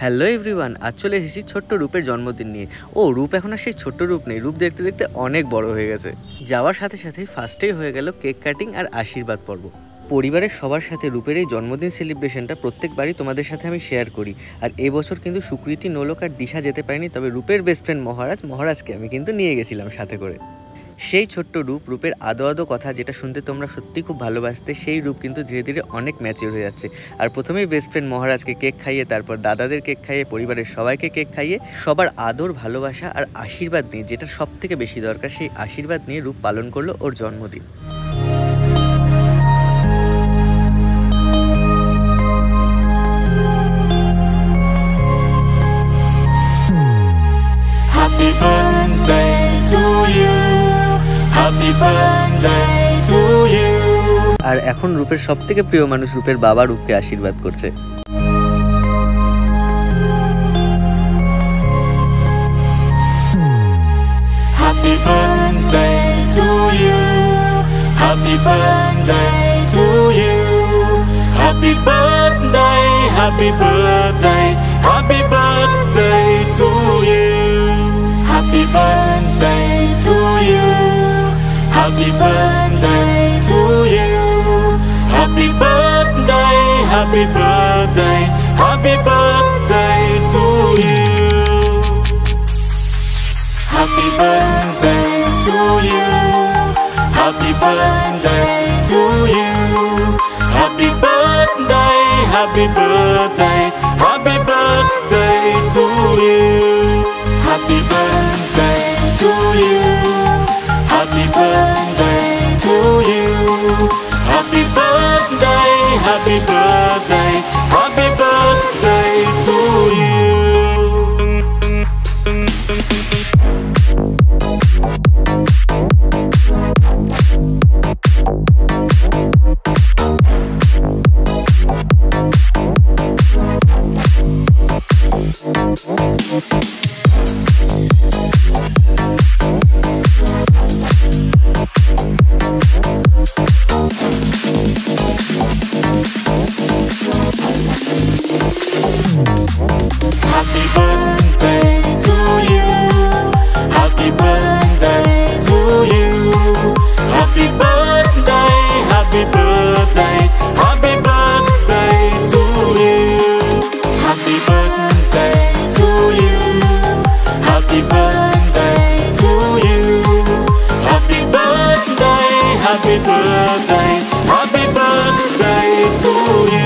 Hello everyone, আজ চলে এসেছি ছোট্ট রূপের জন্মদিন নিয়ে। রূপ এখন আর সেই ছোট্ট রূপ নেই, রূপ দেখতে দেখতে অনেক বড় হয়ে গেছে। যাওয়ার সাথে সাথেই ফার্স্টেই হয়ে গেল কেক কাটিং আর আশীর্বাদ পর্ব। পরিবারের সবার সাথে রূপের এই জন্মদিন সেলিব্রেশনটা প্রত্যেকবারই তোমাদের সাথে আমি শেয়ার করি। আর এবছর কিন্তু সুকৃতি, নোলক আর দিশা যেতে পারেনি, তবে রূপের বেস্ট ফ্রেন্ড মহারাজকে আমি কিন্তু নিয়ে গেছিলাম সাথে করে। সেই ছোট্ট রূপের আদো কথা যেটা শুনতে তোমরা সত্যি খুব ভালোবাসতে, সেই রূপ কিন্তু ধীরে ধীরে অনেক ম্যাচিওর হয়ে যাচ্ছে। আর প্রথমেই বেস্ট ফ্রেন্ড মহারাজকে কেক খাইয়ে, তারপর দাদাদের কেক খাইয়ে, পরিবারের সবাইকে কেক খাইয়ে, সবার আদর, ভালোবাসা আর আশীর্বাদ নিয়ে, যেটা সব থেকে বেশি দরকার, সেই আশীর্বাদ নিয়ে রূপ পালন করলো ওর জন্মদিন। Happy birthday to you. Happy birthday to you. আর এখন রূপের সব থেকে প্রিয় মানুষ রূপের বাবা রূপকে আশীর্বাদ করছে। Happy birthday to you. Happy birthday to you. Happy birthday, happy birthday, happy birthday to you. Happy birthday to you. Happy birthday to you. Happy birthday, happy birthday, happy birthday to you. Happy birthday to you. Happy birthday to you. Happy birthday, happy birthday, happy birthday to you. Happy birthday to you. Happy birthday to you. Happy birthday, happy birthday, happy birthday to you. Happy birthday to you. Happy birthday to you. Happy birthday, happy birthday, happy birthday to you. Happy birthday to you. Happy birthday to you. Happy birthday, happy birthday, happy birthday to you.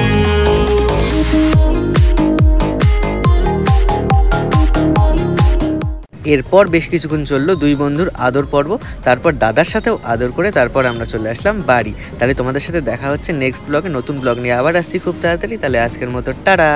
এরপর বেশ কিছুক্ষণ চললো দুই বন্ধুর আদর পর্ব, তারপর দাদার সাথেও আদর করে তারপর আমরা চলে আসলাম বাড়ি। তাহলে তোমাদের সাথে দেখা হচ্ছে নেক্সট ব্লগে, নতুন ব্লগ নিয়ে আবার আসছি খুব তাড়াতাড়ি। তাহলে আজকের মতো টাটা।